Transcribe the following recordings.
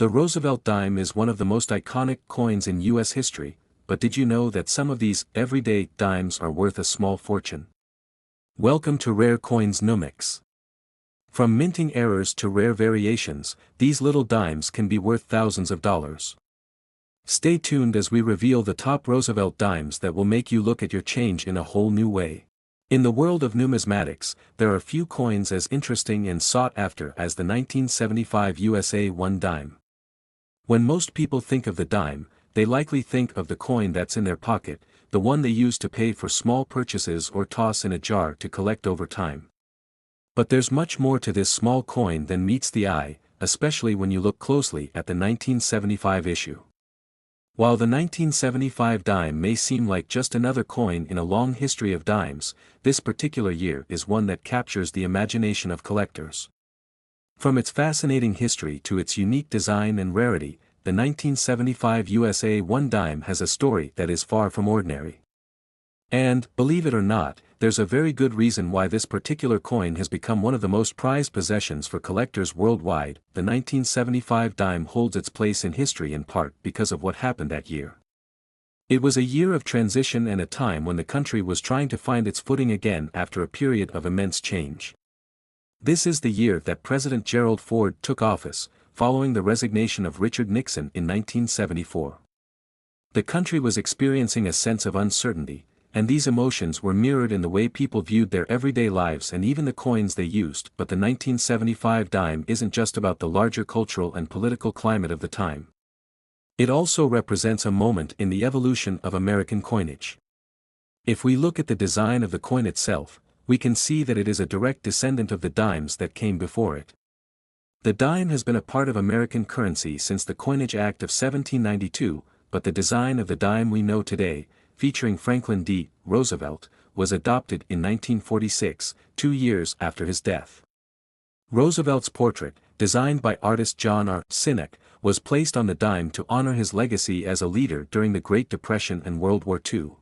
The Roosevelt dime is one of the most iconic coins in U.S. history, but did you know that some of these everyday dimes are worth a small fortune? Welcome to Rare Coins Numics. From minting errors to rare variations, these little dimes can be worth thousands of dollars. Stay tuned as we reveal the top Roosevelt dimes that will make you look at your change in a whole new way. In the world of numismatics, there are few coins as interesting and sought after as the 1975 USA 1 dime. When most people think of the dime, they likely think of the coin that's in their pocket, the one they use to pay for small purchases or toss in a jar to collect over time. But there's much more to this small coin than meets the eye, especially when you look closely at the 1975 issue. While the 1975 dime may seem like just another coin in a long history of dimes, this particular year is one that captures the imagination of collectors. From its fascinating history to its unique design and rarity, the 1975 USA 1 dime has a story that is far from ordinary. And, believe it or not, there's a very good reason why this particular coin has become one of the most prized possessions for collectors worldwide. The 1975 dime holds its place in history in part because of what happened that year. It was a year of transition and a time when the country was trying to find its footing again after a period of immense change. This is the year that President Gerald Ford took office, following the resignation of Richard Nixon in 1974. The country was experiencing a sense of uncertainty, and these emotions were mirrored in the way people viewed their everyday lives and even the coins they used. But the 1975 dime isn't just about the larger cultural and political climate of the time. It also represents a moment in the evolution of American coinage. If we look at the design of the coin itself, we can see that it is a direct descendant of the dimes that came before it. The dime has been a part of American currency since the Coinage Act of 1792, but the design of the dime we know today, featuring Franklin D. Roosevelt, was adopted in 1946, 2 years after his death. Roosevelt's portrait, designed by artist John R. Sinek, was placed on the dime to honor his legacy as a leader during the Great Depression and World War II.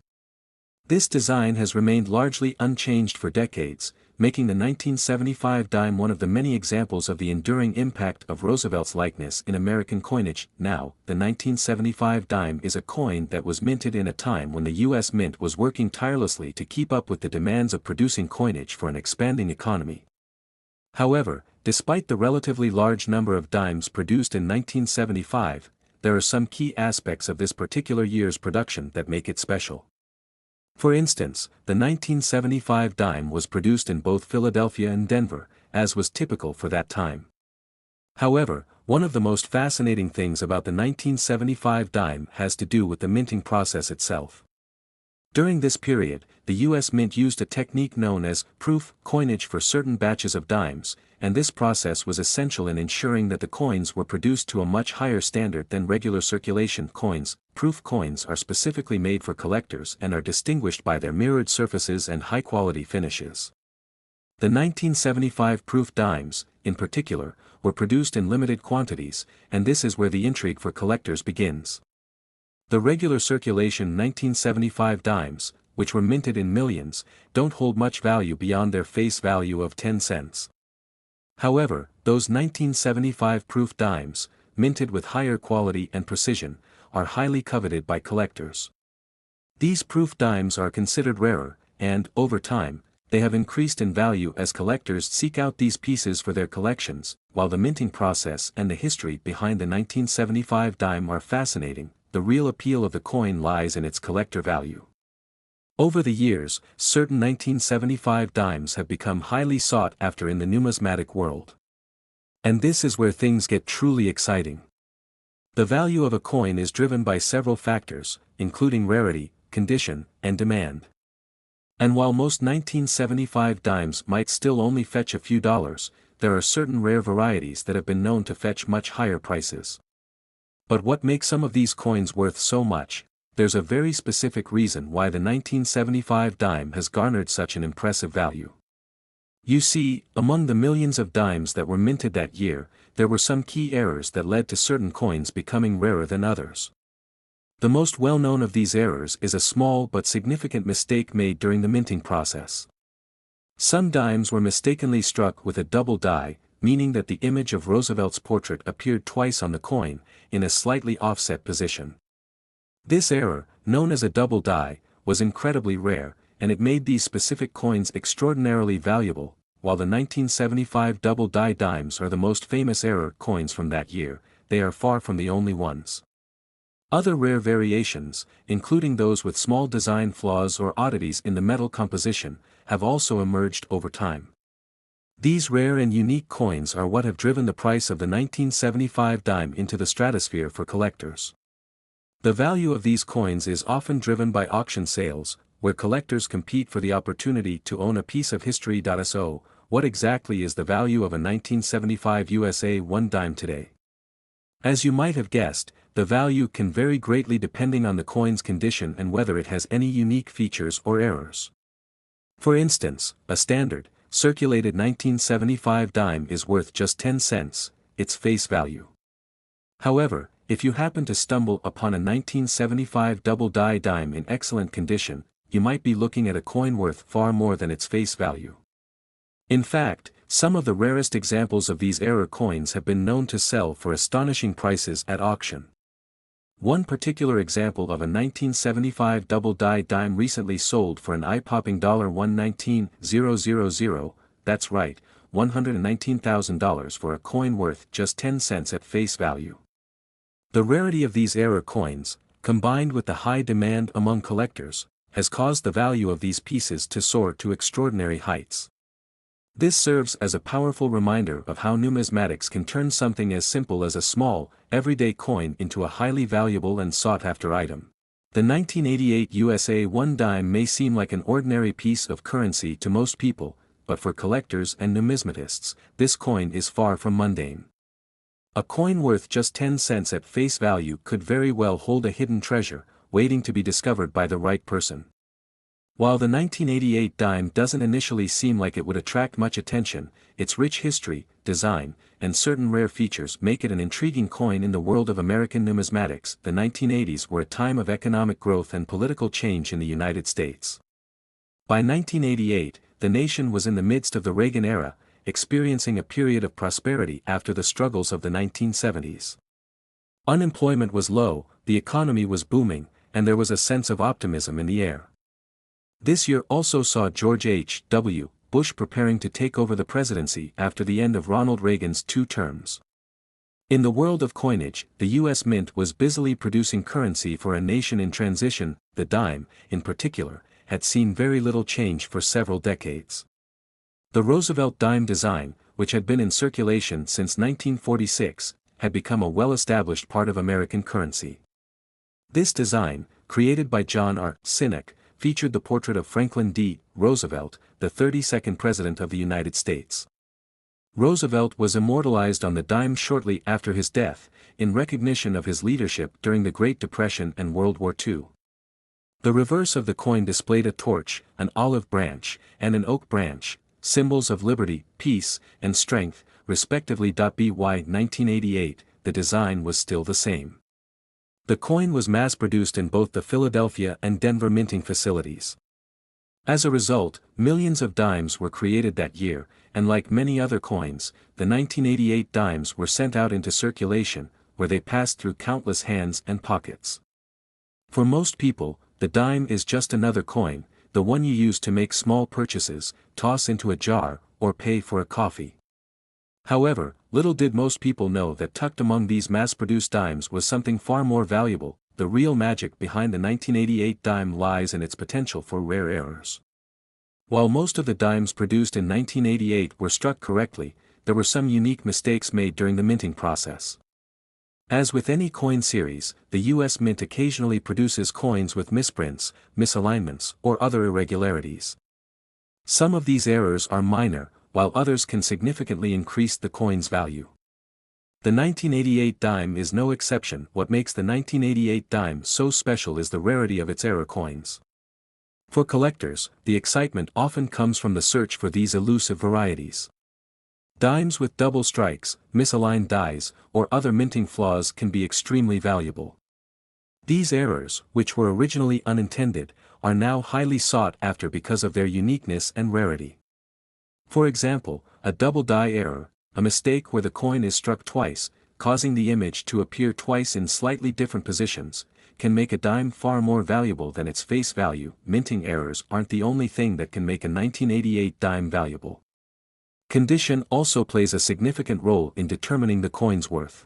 This design has remained largely unchanged for decades, making the 1975 dime one of the many examples of the enduring impact of Roosevelt's likeness in American coinage. Now, the 1975 dime is a coin that was minted in a time when the U.S. Mint was working tirelessly to keep up with the demands of producing coinage for an expanding economy. However, despite the relatively large number of dimes produced in 1975, there are some key aspects of this particular year's production that make it special. For instance, the 1975 dime was produced in both Philadelphia and Denver, as was typical for that time. However, one of the most fascinating things about the 1975 dime has to do with the minting process itself. During this period, the U.S. Mint used a technique known as proof coinage for certain batches of dimes, and this process was essential in ensuring that the coins were produced to a much higher standard than regular circulation coins. Proof coins are specifically made for collectors and are distinguished by their mirrored surfaces and high-quality finishes. The 1975 proof dimes, in particular, were produced in limited quantities, and this is where the intrigue for collectors begins. The regular circulation 1975 dimes, which were minted in millions, don't hold much value beyond their face value of 10 cents. However, those 1975 proof dimes, minted with higher quality and precision, are highly coveted by collectors. These proof dimes are considered rarer, and, over time, they have increased in value as collectors seek out these pieces for their collections. While the minting process and the history behind the 1975 dime are fascinating, the real appeal of the coin lies in its collector value. Over the years, certain 1975 dimes have become highly sought after in the numismatic world. And this is where things get truly exciting. The value of a coin is driven by several factors, including rarity, condition, and demand. And while most 1975 dimes might still only fetch a few dollars, there are certain rare varieties that have been known to fetch much higher prices. But what makes some of these coins worth so much? There's a very specific reason why the 1975 dime has garnered such an impressive value. You see, among the millions of dimes that were minted that year, there were some key errors that led to certain coins becoming rarer than others. The most well-known of these errors is a small but significant mistake made during the minting process. Some dimes were mistakenly struck with a double die, meaning that the image of Roosevelt's portrait appeared twice on the coin, in a slightly offset position. This error, known as a double die, was incredibly rare, and it made these specific coins extraordinarily valuable. While the 1975 double die dimes are the most famous error coins from that year, they are far from the only ones. Other rare variations, including those with small design flaws or oddities in the metal composition, have also emerged over time. These rare and unique coins are what have driven the price of the 1975 dime into the stratosphere for collectors. The value of these coins is often driven by auction sales, where collectors compete for the opportunity to own a piece of history. So, what exactly is the value of a 1975 USA 1 dime today? As you might have guessed, the value can vary greatly depending on the coin's condition and whether it has any unique features or errors. For instance, a standard, circulated 1975 dime is worth just 10 cents, its face value. However, if you happen to stumble upon a 1975 double die dime in excellent condition, you might be looking at a coin worth far more than its face value. In fact, some of the rarest examples of these error coins have been known to sell for astonishing prices at auction. One particular example of a 1975 double die dime recently sold for an eye-popping $119,000, that's right, $119,000 for a coin worth just 10 cents at face value. The rarity of these error coins, combined with the high demand among collectors, has caused the value of these pieces to soar to extraordinary heights. This serves as a powerful reminder of how numismatics can turn something as simple as a small, everyday coin into a highly valuable and sought-after item. The 1988 USA 1 dime may seem like an ordinary piece of currency to most people, but for collectors and numismatists, this coin is far from mundane. A coin worth just 10 cents at face value could very well hold a hidden treasure, waiting to be discovered by the right person. While the 1988 dime doesn't initially seem like it would attract much attention, its rich history, design, and certain rare features make it an intriguing coin in the world of American numismatics. The 1980s were a time of economic growth and political change in the United States. By 1988, the nation was in the midst of the Reagan era, experiencing a period of prosperity after the struggles of the 1970s. Unemployment was low, the economy was booming, and there was a sense of optimism in the air. This year also saw George H.W. Bush preparing to take over the presidency after the end of Ronald Reagan's 2 terms. In the world of coinage, the U.S. Mint was busily producing currency for a nation in transition. The dime, in particular, had seen very little change for several decades. The Roosevelt dime design, which had been in circulation since 1946, had become a well-established part of American currency. This design, created by John R. Sinek, featured the portrait of Franklin D. Roosevelt, the 32nd President of the United States. Roosevelt was immortalized on the dime shortly after his death, in recognition of his leadership during the Great Depression and World War II. The reverse of the coin displayed a torch, an olive branch, and an oak branch, symbols of liberty, peace, and strength, respectively. By 1988, the design was still the same. The coin was mass-produced in both the Philadelphia and Denver minting facilities. As a result, millions of dimes were created that year, and like many other coins, the 1988 dimes were sent out into circulation, where they passed through countless hands and pockets. For most people, the dime is just another coin, the one you use to make small purchases, toss into a jar, or pay for a coffee. However, little did most people know that tucked among these mass-produced dimes was something far more valuable. The real magic behind the 1988 dime lies in its potential for rare errors. While most of the dimes produced in 1988 were struck correctly, there were some unique mistakes made during the minting process. As with any coin series, the U.S. Mint occasionally produces coins with misprints, misalignments, or other irregularities. Some of these errors are minor, while others can significantly increase the coin's value. The 1988 dime is no exception. What makes the 1988 dime so special is the rarity of its error coins. For collectors, the excitement often comes from the search for these elusive varieties. Dimes with double strikes, misaligned dies, or other minting flaws can be extremely valuable. These errors, which were originally unintended, are now highly sought after because of their uniqueness and rarity. For example, a double die error, A mistake where the coin is struck twice, causing the image to appear twice in slightly different positions, can make a dime far more valuable than its face value. Minting errors aren't the only thing that can make a 1988 dime valuable. Condition also plays a significant role in determining the coin's worth.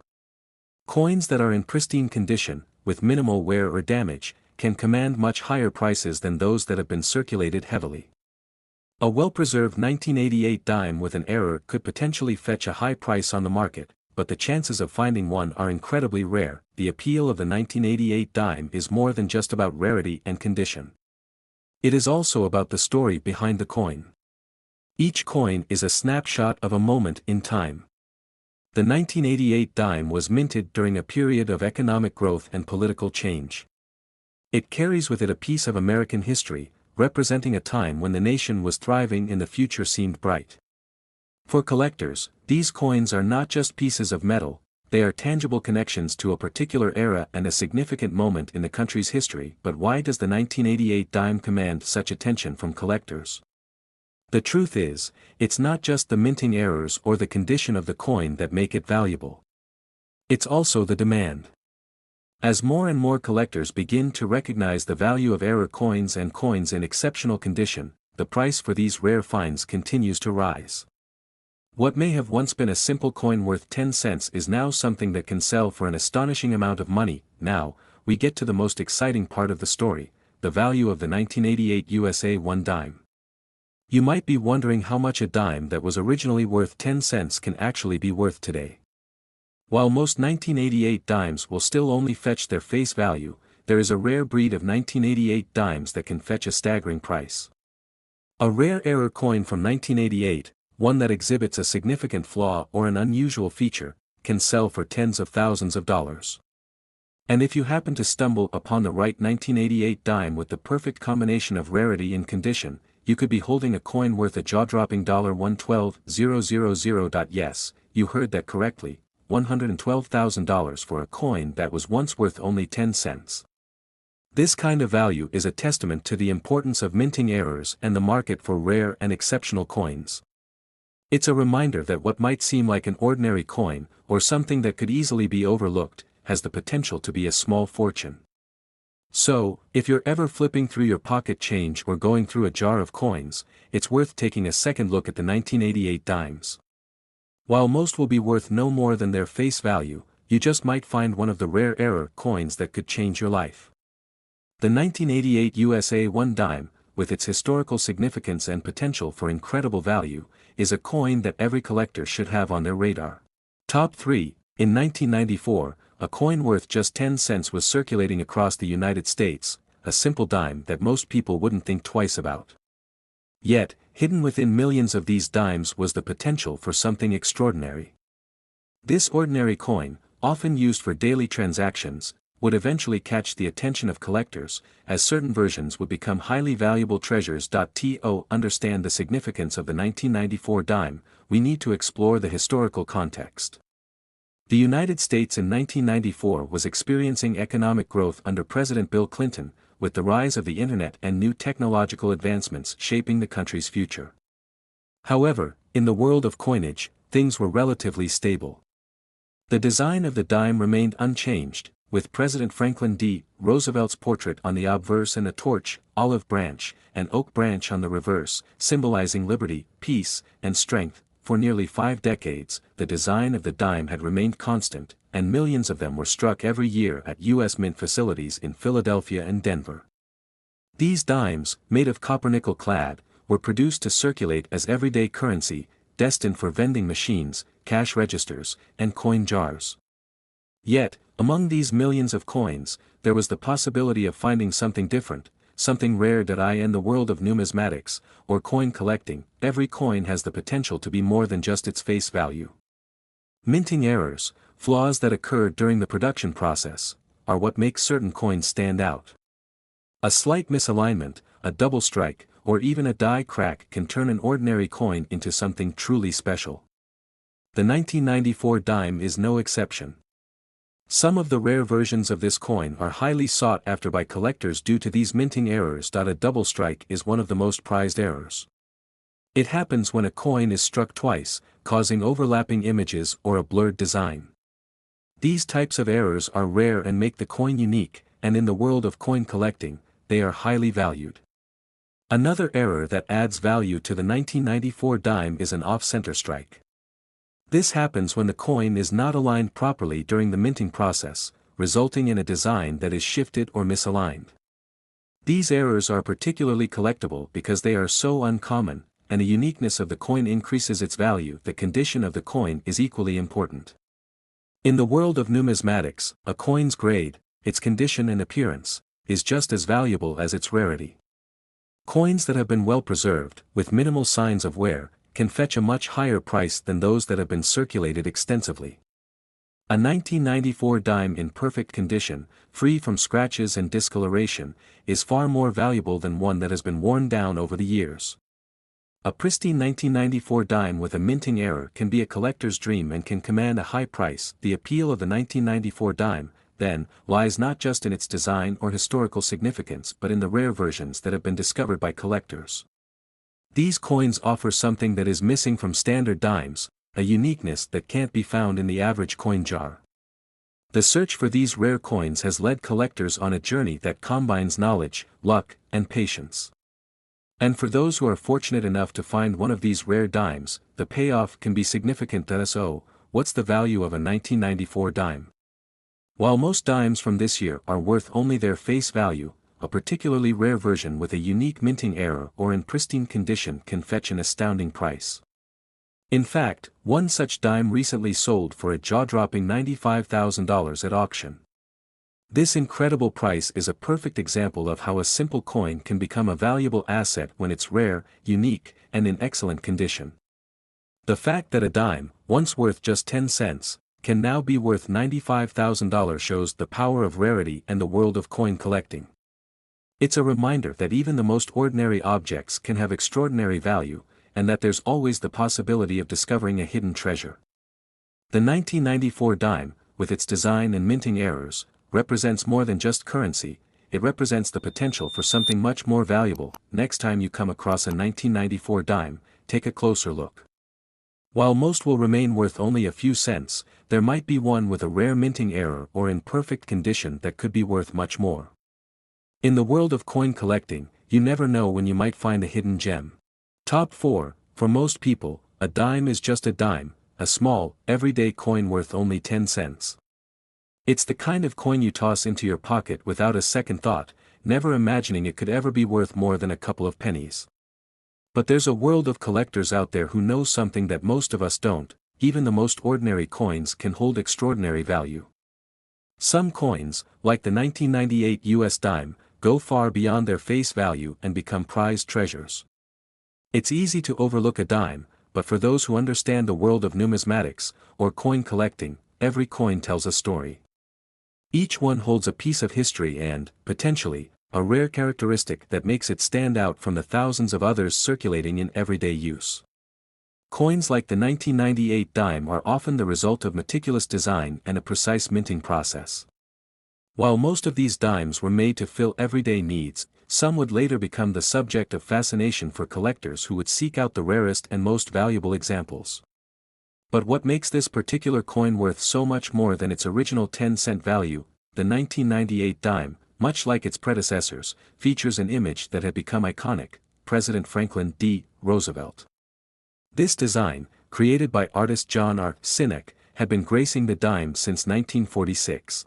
Coins that are in pristine condition, with minimal wear or damage, can command much higher prices than those that have been circulated heavily. A well-preserved 1988 dime with an error could potentially fetch a high price on the market, but the chances of finding one are incredibly rare. The appeal of the 1988 dime is more than just about rarity and condition. It is also about the story behind the coin. Each coin is a snapshot of a moment in time. The 1988 dime was minted during a period of economic growth and political change. It carries with it a piece of American history, representing a time when the nation was thriving and the future seemed bright. For collectors, these coins are not just pieces of metal, they are tangible connections to a particular era and a significant moment in the country's history. But why does the 1988 dime command such attention from collectors? The truth is, it's not just the minting errors or the condition of the coin that make it valuable. It's also the demand. As more and more collectors begin to recognize the value of error coins and coins in exceptional condition, the price for these rare finds continues to rise. What may have once been a simple coin worth 10 cents is now something that can sell for an astonishing amount of money. Now, we get to the most exciting part of the story, the value of the 1988 USA 1 dime. You might be wondering how much a dime that was originally worth 10 cents can actually be worth today. While most 1988 dimes will still only fetch their face value, there is a rare breed of 1988 dimes that can fetch a staggering price. A rare error coin from 1988, one that exhibits a significant flaw or an unusual feature, can sell for tens of thousands of dollars. And if you happen to stumble upon the right 1988 dime with the perfect combination of rarity and condition, you could be holding a coin worth a jaw-dropping $112,000. Yes, you heard that correctly. $112,000 for a coin that was once worth only 10 cents. This kind of value is a testament to the importance of minting errors and the market for rare and exceptional coins. It's a reminder that what might seem like an ordinary coin, or something that could easily be overlooked, has the potential to be a small fortune. So, if you're ever flipping through your pocket change or going through a jar of coins, it's worth taking a second look at the 1988 dimes. While most will be worth no more than their face value, you just might find one of the rare error coins that could change your life. The 1988 USA 1 dime, with its historical significance and potential for incredible value, is a coin that every collector should have on their radar. Top 3. In 1994, a coin worth just 10 cents was circulating across the United States, a simple dime that most people wouldn't think twice about. Yet, hidden within millions of these dimes was the potential for something extraordinary. This ordinary coin, often used for daily transactions, would eventually catch the attention of collectors, as certain versions would become highly valuable treasures. To understand the significance of the 1994 dime, we need to explore the historical context. The United States in 1994 was experiencing economic growth under President Bill Clinton, with the rise of the internet and new technological advancements shaping the country's future. However, in the world of coinage, things were relatively stable. The design of the dime remained unchanged, with President Franklin D. Roosevelt's portrait on the obverse and a torch, olive branch, and oak branch on the reverse, symbolizing liberty, peace, and strength. For nearly 5 decades, the design of the dime had remained constant, and millions of them were struck every year at U.S. Mint facilities in Philadelphia and Denver. These dimes, made of copper-nickel clad, were produced to circulate as everyday currency, destined for vending machines, cash registers, and coin jars. Yet, among these millions of coins, there was the possibility of finding something different, something rare. In the world of numismatics, or coin collecting, every coin has the potential to be more than just its face value. Minting errors, flaws that occur during the production process, are what makes certain coins stand out. A slight misalignment, a double strike, or even a die crack can turn an ordinary coin into something truly special. The 1994 dime is no exception. Some of the rare versions of this coin are highly sought after by collectors due to these minting errors. A double strike is one of the most prized errors. It happens when a coin is struck twice, causing overlapping images or a blurred design. These types of errors are rare and make the coin unique, and in the world of coin collecting, they are highly valued. Another error that adds value to the 1994 dime is an off-center strike. This happens when the coin is not aligned properly during the minting process, resulting in a design that is shifted or misaligned. These errors are particularly collectible because they are so uncommon, and the uniqueness of the coin increases its value. The condition of the coin is equally important. In the world of numismatics, a coin's grade, its condition and appearance, is just as valuable as its rarity. Coins that have been well preserved, with minimal signs of wear, can fetch a much higher price than those that have been circulated extensively. A 1994 dime in perfect condition, free from scratches and discoloration, is far more valuable than one that has been worn down over the years. A pristine 1994 dime with a minting error can be a collector's dream and can command a high price. The appeal of the 1994 dime, then, lies not just in its design or historical significance but in the rare versions that have been discovered by collectors. These coins offer something that is missing from standard dimes, a uniqueness that can't be found in the average coin jar. The search for these rare coins has led collectors on a journey that combines knowledge, luck, and patience. And for those who are fortunate enough to find one of these rare dimes, the payoff can be significant. So, what's the value of a 1994 dime? While most dimes from this year are worth only their face value, a particularly rare version with a unique minting error or in pristine condition can fetch an astounding price. In fact, one such dime recently sold for a jaw-dropping $95,000 at auction. This incredible price is a perfect example of how a simple coin can become a valuable asset when it's rare, unique, and in excellent condition. The fact that a dime, once worth just 10 cents, can now be worth $95,000 shows the power of rarity and the world of coin collecting. It's a reminder that even the most ordinary objects can have extraordinary value, and that there's always the possibility of discovering a hidden treasure. The 1994 dime, with its design and minting errors, represents more than just currency, it represents the potential for something much more valuable. Next time you come across a 1994 dime, take a closer look. While most will remain worth only a few cents, there might be one with a rare minting error or in perfect condition that could be worth much more. In the world of coin collecting, you never know when you might find a hidden gem. Top 4, for most people, a dime is just a dime, a small, everyday coin worth only 10 cents. It's the kind of coin you toss into your pocket without a second thought, never imagining it could ever be worth more than a couple of pennies. But there's a world of collectors out there who know something that most of us don't. Even the most ordinary coins can hold extraordinary value. Some coins, like the 1998 US dime, go far beyond their face value and become prized treasures. It's easy to overlook a dime, but for those who understand the world of numismatics, or coin collecting, every coin tells a story. Each one holds a piece of history and, potentially, a rare characteristic that makes it stand out from the thousands of others circulating in everyday use. Coins like the 1998 dime are often the result of meticulous design and a precise minting process. While most of these dimes were made to fill everyday needs, some would later become the subject of fascination for collectors who would seek out the rarest and most valuable examples. But what makes this particular coin worth so much more than its original 10-cent value? The 1998 dime, much like its predecessors, features an image that had become iconic: President Franklin D. Roosevelt. This design, created by artist John R. Sinek, had been gracing the dime since 1946.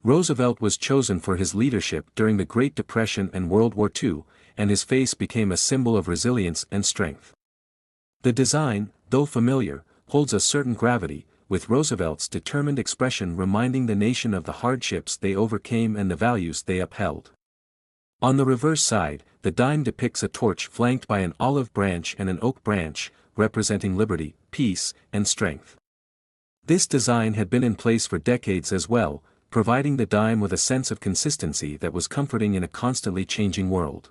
Roosevelt was chosen for his leadership during the Great Depression and World War II, and his face became a symbol of resilience and strength. The design, though familiar, holds a certain gravity, with Roosevelt's determined expression reminding the nation of the hardships they overcame and the values they upheld. On the reverse side, the dime depicts a torch flanked by an olive branch and an oak branch, representing liberty, peace, and strength. This design had been in place for decades as well, providing the dime with a sense of consistency that was comforting in a constantly changing world.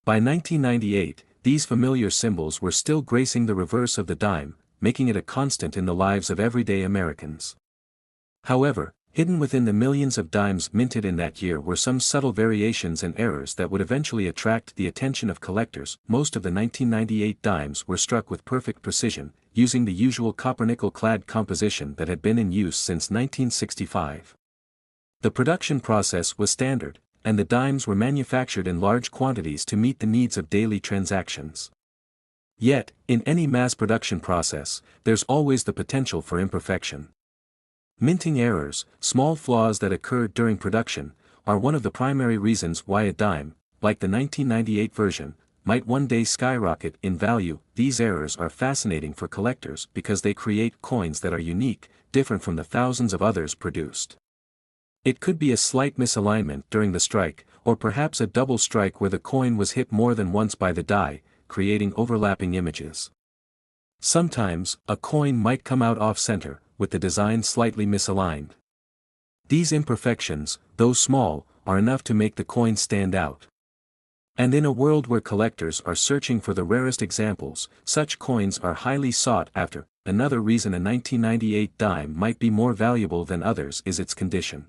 By 1998, these familiar symbols were still gracing the reverse of the dime, making it a constant in the lives of everyday Americans. However, Hidden within the millions of dimes minted in that year were some subtle variations and errors that would eventually attract the attention of collectors. Most of the 1998 dimes were struck with perfect precision, using the usual copper-nickel clad composition that had been in use since 1965. The production process was standard, and the dimes were manufactured in large quantities to meet the needs of daily transactions. Yet, in any mass production process, there's always the potential for imperfection. Minting errors, small flaws that occur during production, are one of the primary reasons why a dime, like the 1998 version, might one day skyrocket in value. These errors are fascinating for collectors because they create coins that are unique, different from the thousands of others produced. It could be a slight misalignment during the strike, or perhaps a double strike where the coin was hit more than once by the die, creating overlapping images. Sometimes, a coin might come out off-center, with the design slightly misaligned. These imperfections, though small, are enough to make the coin stand out. And in a world where collectors are searching for the rarest examples, such coins are highly sought after. Another reason a 1998 dime might be more valuable than others is its condition.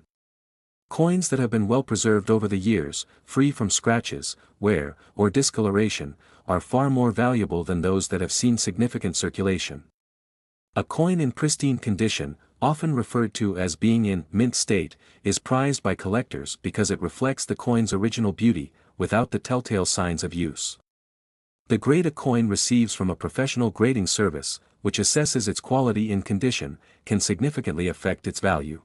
Coins that have been well preserved over the years, free from scratches, wear, or discoloration, are far more valuable than those that have seen significant circulation. A coin in pristine condition, often referred to as being in mint state, is prized by collectors because it reflects the coin's original beauty, without the telltale signs of use. The grade a coin receives from a professional grading service, which assesses its quality in condition, can significantly affect its value.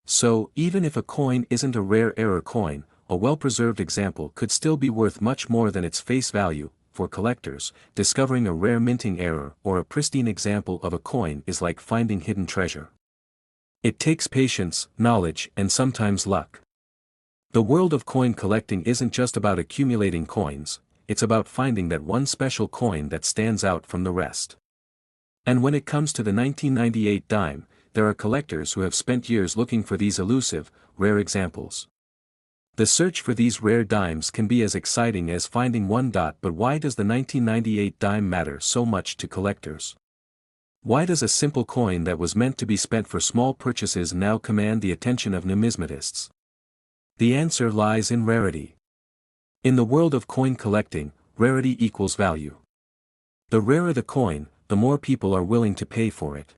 So, even if a coin isn't a rare error coin, a well-preserved example could still be worth much more than its face value. For collectors, discovering a rare minting error or a pristine example of a coin is like finding hidden treasure. It takes patience, knowledge, and sometimes luck. The world of coin collecting isn't just about accumulating coins, it's about finding that one special coin that stands out from the rest. And when it comes to the 1998 dime, there are collectors who have spent years looking for these elusive, rare examples. The search for these rare dimes can be as exciting as finding one. But why does the 1998 dime matter so much to collectors? Why does a simple coin that was meant to be spent for small purchases now command the attention of numismatists? The answer lies in rarity. In the world of coin collecting, rarity equals value. The rarer the coin, the more people are willing to pay for it.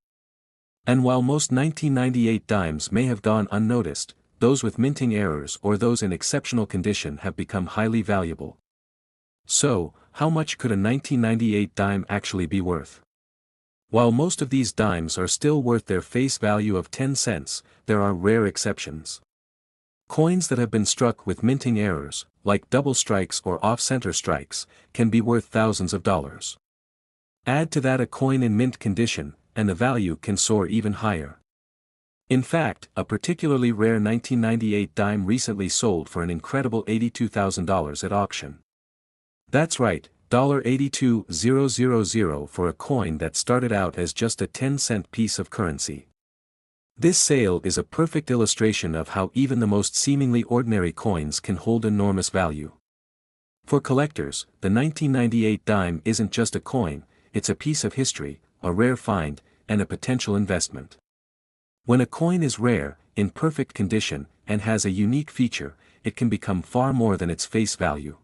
And while most 1998 dimes may have gone unnoticed, those with minting errors or those in exceptional condition have become highly valuable. So, how much could a 1998 dime actually be worth? While most of these dimes are still worth their face value of 10 cents, there are rare exceptions. Coins that have been struck with minting errors, like double strikes or off-center strikes, can be worth thousands of dollars. Add to that a coin in mint condition, and the value can soar even higher. In fact, a particularly rare 1998 dime recently sold for an incredible $82,000 at auction. That's right, $82,000 for a coin that started out as just a 10-cent piece of currency. This sale is a perfect illustration of how even the most seemingly ordinary coins can hold enormous value. For collectors, the 1998 dime isn't just a coin, it's a piece of history, a rare find, and a potential investment. When a coin is rare, in perfect condition, and has a unique feature, it can become far more than its face value.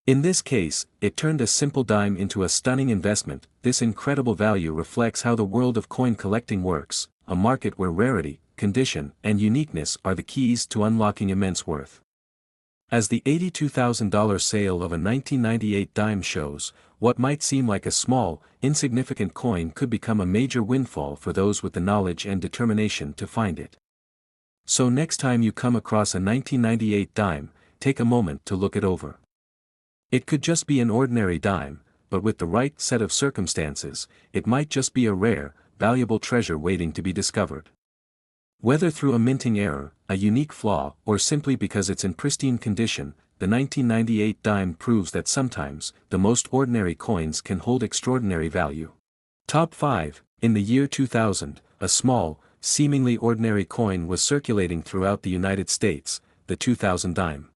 In this case, it turned a simple dime into a stunning investment. This incredible value reflects how the world of coin collecting works, a market where rarity, condition, and uniqueness are the keys to unlocking immense worth. As the $82,000 sale of a 1998 dime shows, what might seem like a small, insignificant coin could become a major windfall for those with the knowledge and determination to find it. So next time you come across a 1998 dime, take a moment to look it over. It could just be an ordinary dime, but with the right set of circumstances, it might just be a rare, valuable treasure waiting to be discovered. Whether through a minting error, a unique flaw, or simply because it's in pristine condition, the 1998 dime proves that sometimes, the most ordinary coins can hold extraordinary value. Top 5. In the year 2000, a small, seemingly ordinary coin was circulating throughout the United States, the 2000 dime.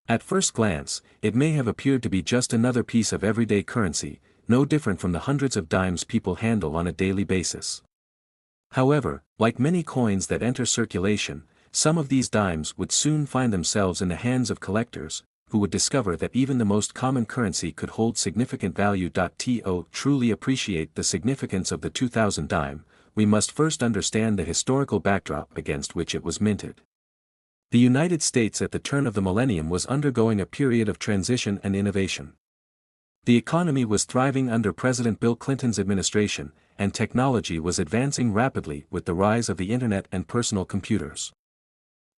At first glance, it may have appeared to be just another piece of everyday currency, no different from the hundreds of dimes people handle on a daily basis. However, like many coins that enter circulation, some of these dimes would soon find themselves in the hands of collectors, who would discover that even the most common currency could hold significant value. To truly appreciate the significance of the 2000 dime, we must first understand the historical backdrop against which it was minted. The United States at the turn of the millennium was undergoing a period of transition and innovation. The economy was thriving under President Bill Clinton's administration, and technology was advancing rapidly with the rise of the internet and personal computers.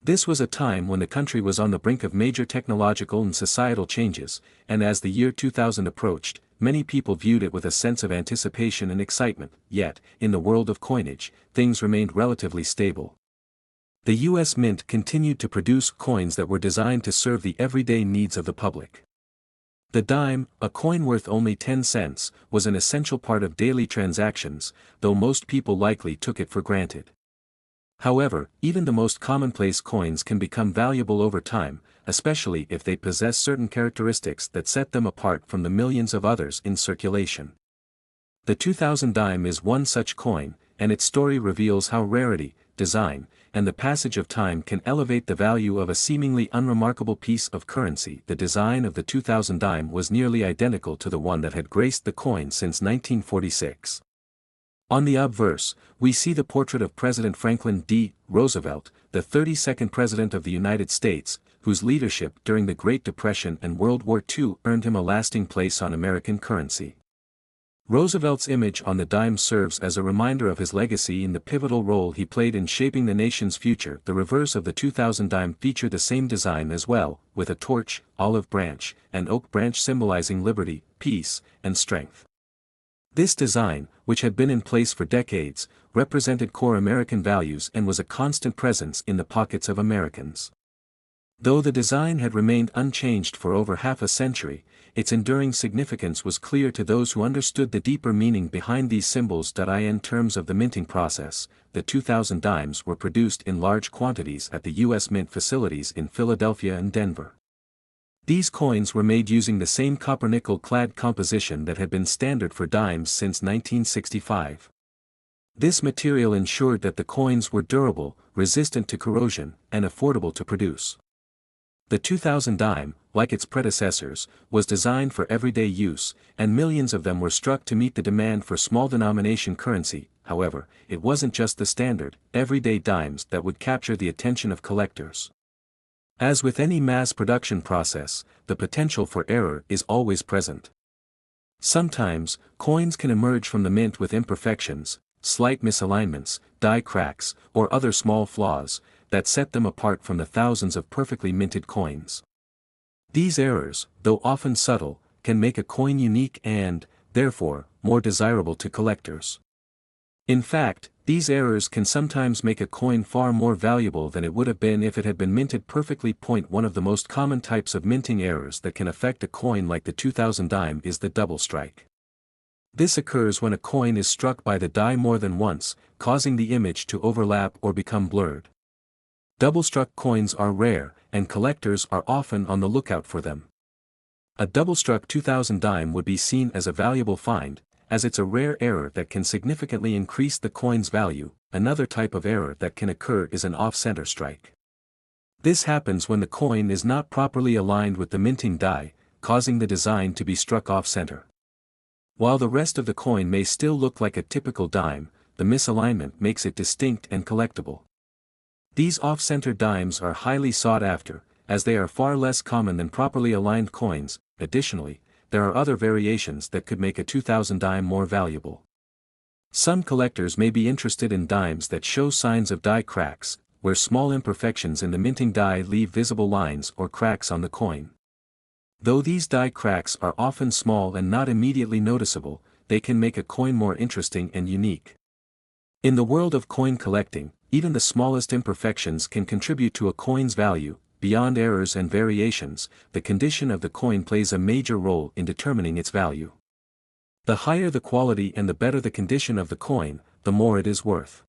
This was a time when the country was on the brink of major technological and societal changes, and as the year 2000 approached, many people viewed it with a sense of anticipation and excitement. Yet, in the world of coinage, things remained relatively stable. The U.S. Mint continued to produce coins that were designed to serve the everyday needs of the public. The dime, a coin worth only 10 cents, was an essential part of daily transactions, though most people likely took it for granted. However, even the most commonplace coins can become valuable over time, especially if they possess certain characteristics that set them apart from the millions of others in circulation. The 2000 dime is one such coin, and its story reveals how rarity, design, and the passage of time can elevate the value of a seemingly unremarkable piece of currency. The design of the 2000 dime was nearly identical to the one that had graced the coin since 1946. On the obverse, we see the portrait of President Franklin D. Roosevelt, the 32nd President of the United States, whose leadership during the Great Depression and World War II earned him a lasting place on American currency. Roosevelt's image on the dime serves as a reminder of his legacy and the pivotal role he played in shaping the nation's future. The reverse of the 2000 dime featured the same design as well, with a torch, olive branch, and oak branch symbolizing liberty, peace, and strength. This design, which had been in place for decades, represented core American values and was a constant presence in the pockets of Americans. Though the design had remained unchanged for over half a century, its enduring significance was clear to those who understood the deeper meaning behind these symbols. In terms of the minting process, the 2000 dimes were produced in large quantities at the U.S. Mint facilities in Philadelphia and Denver. These coins were made using the same copper-nickel clad composition that had been standard for dimes since 1965. This material ensured that the coins were durable, resistant to corrosion, and affordable to produce. The 2000 dime, like its predecessors, was designed for everyday use, and millions of them were struck to meet the demand for small-denomination currency. However, it wasn't just the standard, everyday dimes that would capture the attention of collectors. As with any mass production process, the potential for error is always present. Sometimes, coins can emerge from the mint with imperfections, slight misalignments, die cracks, or other small flaws that set them apart from the thousands of perfectly minted coins. These errors, though often subtle, can make a coin unique and, therefore, more desirable to collectors. In fact, these errors can sometimes make a coin far more valuable than it would have been if it had been minted perfectly. One of the most common types of minting errors that can affect a coin like the 2000 dime is the double strike. This occurs when a coin is struck by the die more than once, causing the image to overlap or become blurred. Double-struck coins are rare, and collectors are often on the lookout for them. A double-struck 2000 dime would be seen as a valuable find, as it's a rare error that can significantly increase the coin's value. Another type of error that can occur is an off-center strike. This happens when the coin is not properly aligned with the minting die, causing the design to be struck off-center. While the rest of the coin may still look like a typical dime, the misalignment makes it distinct and collectible. These off-center dimes are highly sought after, as they are far less common than properly aligned coins. Additionally, there are other variations that could make a 2000 dime more valuable. Some collectors may be interested in dimes that show signs of die cracks, where small imperfections in the minting die leave visible lines or cracks on the coin. Though these die cracks are often small and not immediately noticeable, they can make a coin more interesting and unique. In the world of coin collecting, even the smallest imperfections can contribute to a coin's value. Beyond errors and variations, the condition of the coin plays a major role in determining its value. The higher the quality and the better the condition of the coin, the more it is worth.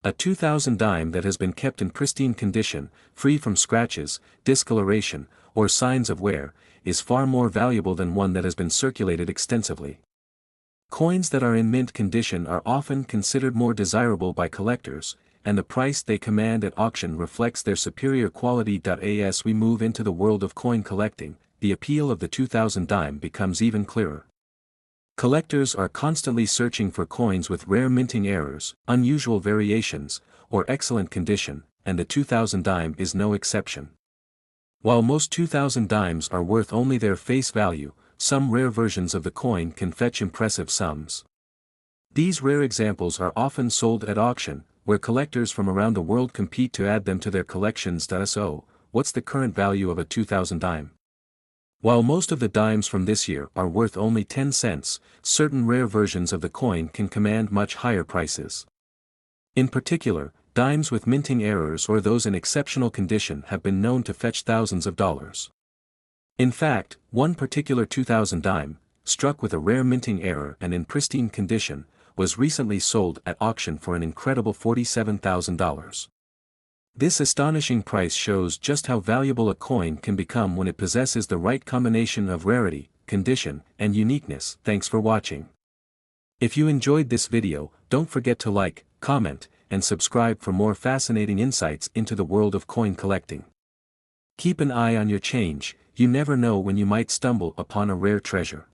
A 2000 dime that has been kept in pristine condition, free from scratches, discoloration, or signs of wear, is far more valuable than one that has been circulated extensively. Coins that are in mint condition are often considered more desirable by collectors, and the price they command at auction reflects their superior quality. As we move into the world of coin collecting, the appeal of the 2000 dime becomes even clearer. Collectors are constantly searching for coins with rare minting errors, unusual variations, or excellent condition, and the 2000 dime is no exception. While most 2000 dimes are worth only their face value, some rare versions of the coin can fetch impressive sums. These rare examples are often sold at auction, where collectors from around the world compete to add them to their collections. So, what's the current value of a 2000 dime? While most of the dimes from this year are worth only 10 cents, certain rare versions of the coin can command much higher prices. In particular, dimes with minting errors or those in exceptional condition have been known to fetch thousands of dollars. In fact, one particular 2000 dime, struck with a rare minting error and in pristine condition, was recently sold at auction for an incredible $47,000. This astonishing price shows just how valuable a coin can become when it possesses the right combination of rarity, condition, and uniqueness. Thanks for watching. If you enjoyed this video, don't forget to like, comment, and subscribe for more fascinating insights into the world of coin collecting. Keep an eye on your change, you never know when you might stumble upon a rare treasure.